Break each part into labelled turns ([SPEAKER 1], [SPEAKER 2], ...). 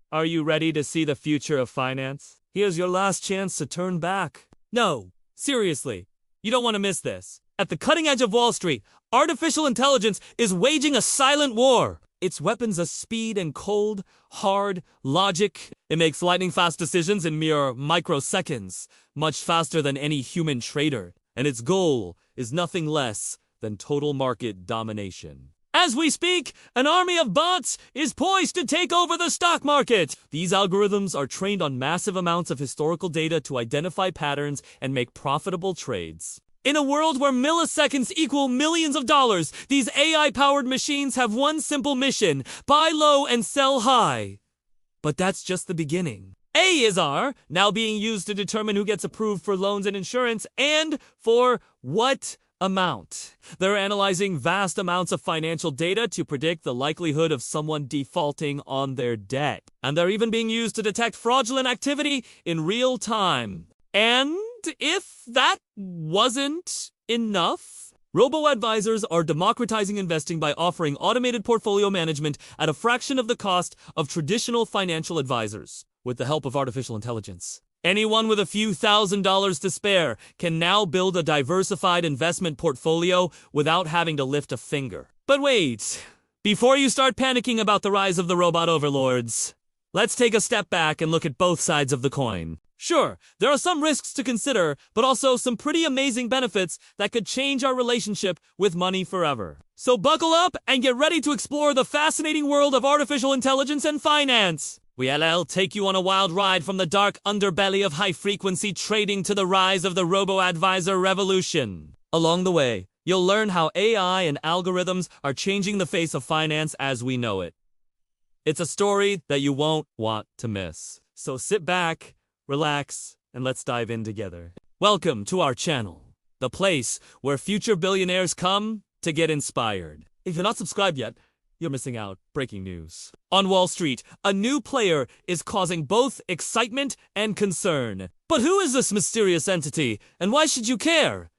[SPEAKER 1] Are you ready to see the future of finance? Here's your last chance to turn back. No, seriously, you don't want to miss this. At the cutting edge of Wall Street, artificial intelligence is waging a silent war. Its weapons are speed and cold, hard logic. It makes lightning-fast decisions in mere microseconds, much faster than any human trader. And its goal is nothing less than total market domination. As we speak, an army of bots is poised to take over the stock market. These algorithms are trained on massive amounts of historical data to identify patterns and make profitable trades. In a world where milliseconds equal millions of dollars, these AI-powered machines have one simple mission: buy low and sell high. But that's just the beginning. AI now being used to determine who gets approved for loans and insurance, and for what amount. They're analyzing vast amounts of financial data to predict the likelihood of someone defaulting on their debt. And they're even being used to detect fraudulent activity in real time. And if that wasn't enough, robo-advisors are democratizing investing by offering automated portfolio management at a fraction of the cost of traditional financial advisors. With the help of artificial intelligence, anyone with a few $1,000s to spare can now build a diversified investment portfolio without having to lift a finger. But wait, before you start panicking about the rise of the robot overlords, let's take a step back and look at both sides of the coin. Sure, there are some risks to consider, but also some pretty amazing benefits that could change our relationship with money forever. So buckle up and get ready to explore the fascinating world of artificial intelligence and finance. We'll take you on a wild ride from the dark underbelly of high-frequency trading to the rise of the robo-advisor revolution. Along the way, you'll learn how AI and algorithms are changing the face of finance as we know it. It's a story that you won't want to miss. So sit back, relax, and let's dive in together. Welcome to our channel, the place where future billionaires come to get inspired. If you're not subscribed yet, you're missing out. Breaking news. On Wall Street, a new player is causing both excitement and concern. But who is this mysterious entity, and why should you care?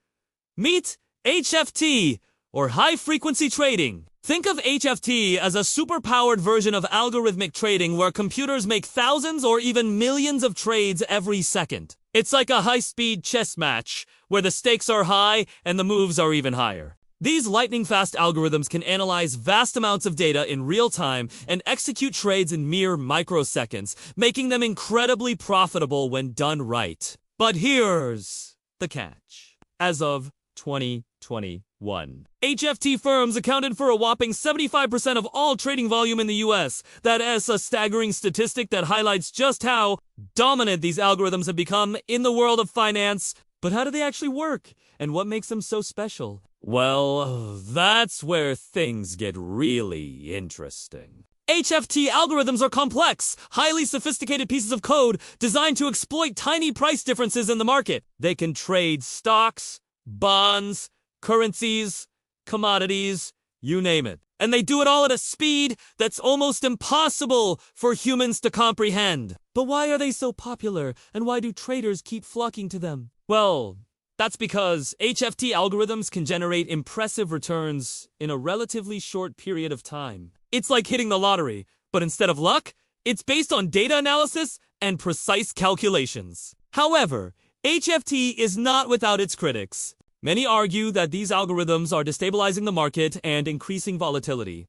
[SPEAKER 1] Meet HFT, or high-frequency trading. Think of HFT as a super-powered version of algorithmic trading where computers make thousands or even millions of trades every second. It's like a high-speed chess match, where the stakes are high and the moves are even higher. These lightning-fast algorithms can analyze vast amounts of data in real time and execute trades in mere microseconds, making them incredibly profitable when done right. But here's the catch. As of 2021, HFT firms accounted for a whopping 75% of all trading volume in the US. That is a staggering statistic that highlights just how dominant these algorithms have become in the world of finance. But how do they actually work? And what makes them so special? Well, that's where things get really interesting. HFT algorithms are complex, highly sophisticated pieces of code designed to exploit tiny price differences in the market. They can trade stocks, bonds, currencies, commodities, you name it. And they do it all at a speed that's almost impossible for humans to comprehend. But why are they so popular, and why do traders keep flocking to them? Well, that's because HFT algorithms can generate impressive returns in a relatively short period of time. It's like hitting the lottery, but instead of luck, it's based on data analysis and precise calculations. However, HFT is not without its critics. Many argue that these algorithms are destabilizing the market and increasing volatility.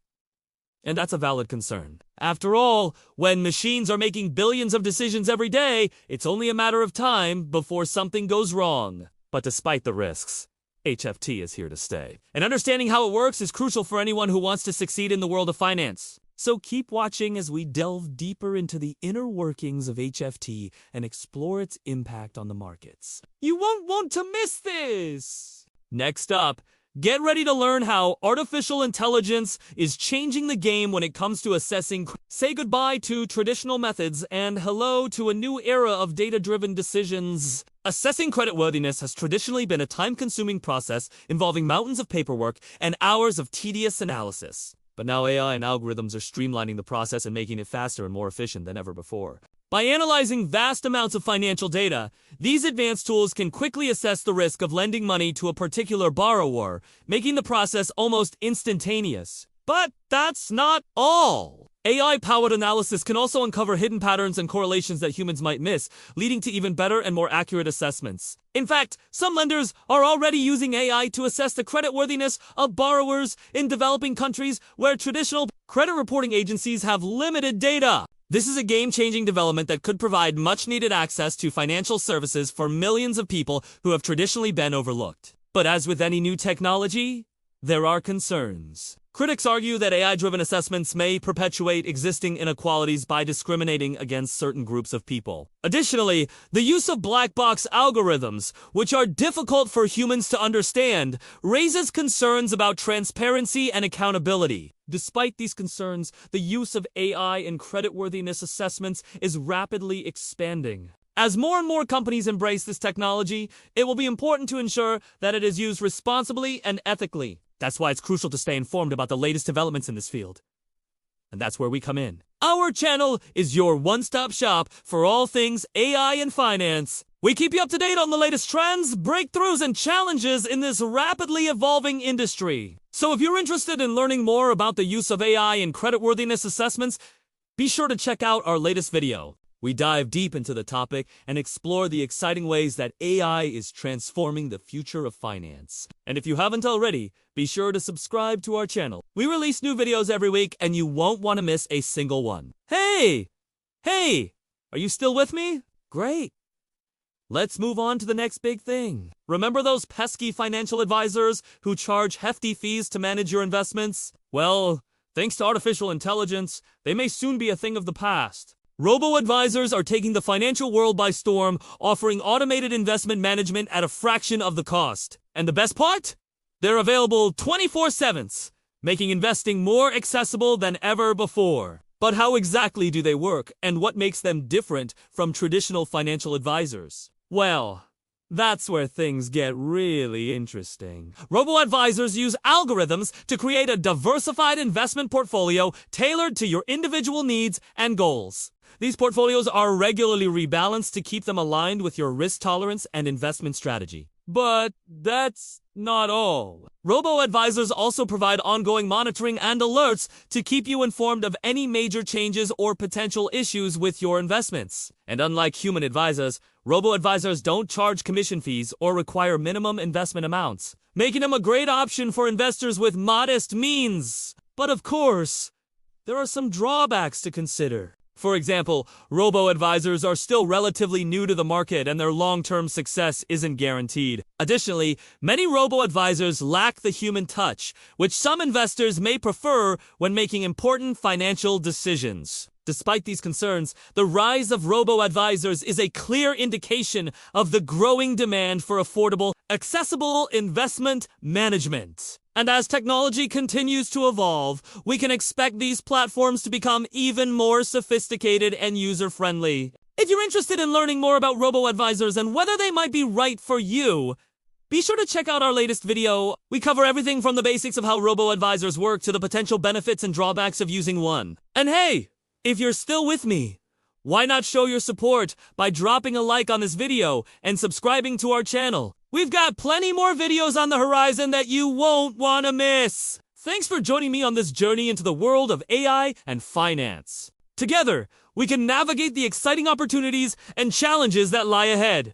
[SPEAKER 1] And that's a valid concern. After all, when machines are making billions of decisions every day, it's only a matter of time before something goes wrong. But despite the risks, HFT is here to stay. And understanding how it works is crucial for anyone who wants to succeed in the world of finance. So keep watching as we delve deeper into the inner workings of HFT and explore its impact on the markets. You won't want to miss this! Next up, get ready to learn how artificial intelligence is changing the game when it comes to assessing. Say goodbye to traditional methods and hello to a new era of data-driven decisions. Assessing creditworthiness has traditionally been a time-consuming process involving mountains of paperwork and hours of tedious analysis. But now AI and algorithms are streamlining the process and making it faster and more efficient than ever before. By analyzing vast amounts of financial data, these advanced tools can quickly assess the risk of lending money to a particular borrower, making the process almost instantaneous. But that's not all. AI-powered analysis can also uncover hidden patterns and correlations that humans might miss, leading to even better and more accurate assessments. In fact, some lenders are already using AI to assess the creditworthiness of borrowers in developing countries where traditional credit reporting agencies have limited data. This is a game-changing development that could provide much-needed access to financial services for millions of people who have traditionally been overlooked. But as with any new technology, there are concerns. Critics argue that AI-driven assessments may perpetuate existing inequalities by discriminating against certain groups of people. Additionally, the use of black box algorithms, which are difficult for humans to understand, raises concerns about transparency and accountability. Despite these concerns, the use of AI in creditworthiness assessments is rapidly expanding. As more and more companies embrace this technology, it will be important to ensure that it is used responsibly and ethically. That's why it's crucial to stay informed about the latest developments in this field. And that's where we come in. Our channel is your one-stop shop for all things AI and finance. We keep you up to date on the latest trends, breakthroughs, and challenges in this rapidly evolving industry. So if you're interested in learning more about the use of AI in creditworthiness assessments, be sure to check out our latest video. We dive deep into the topic and explore the exciting ways that AI is transforming the future of finance. And if you haven't already, be sure to subscribe to our channel. We release new videos every week and you won't want to miss a single one. Hey! Are you still with me? Great! Let's move on to the next big thing. Remember those pesky financial advisors who charge hefty fees to manage your investments? Well, thanks to artificial intelligence, they may soon be a thing of the past. Robo-advisors are taking the financial world by storm, offering automated investment management at a fraction of the cost. And the best part? They're available 24/7, making investing more accessible than ever before. But how exactly do they work, and what makes them different from traditional financial advisors? Well, that's where things get really interesting. Robo-advisors use algorithms to create a diversified investment portfolio tailored to your individual needs and goals. These portfolios are regularly rebalanced to keep them aligned with your risk tolerance and investment strategy. But that's not all. Robo-advisors also provide ongoing monitoring and alerts to keep you informed of any major changes or potential issues with your investments. And unlike human advisors, robo-advisors don't charge commission fees or require minimum investment amounts, making them a great option for investors with modest means. But of course, there are some drawbacks to consider. For example, robo-advisors are still relatively new to the market and their long-term success isn't guaranteed. Additionally, many robo-advisors lack the human touch, which some investors may prefer when making important financial decisions. Despite these concerns, the rise of robo-advisors is a clear indication of the growing demand for affordable, accessible investment management. And as technology continues to evolve, we can expect these platforms to become even more sophisticated and user-friendly. If you're interested in learning more about robo-advisors and whether they might be right for you, be sure to check out our latest video. We cover everything from the basics of how robo-advisors work to the potential benefits and drawbacks of using one. And hey, if you're still with me, why not show your support by dropping a like on this video and subscribing to our channel? We've got plenty more videos on the horizon that you won't want to miss. Thanks for joining me on this journey into the world of AI and finance. Together, we can navigate the exciting opportunities and challenges that lie ahead.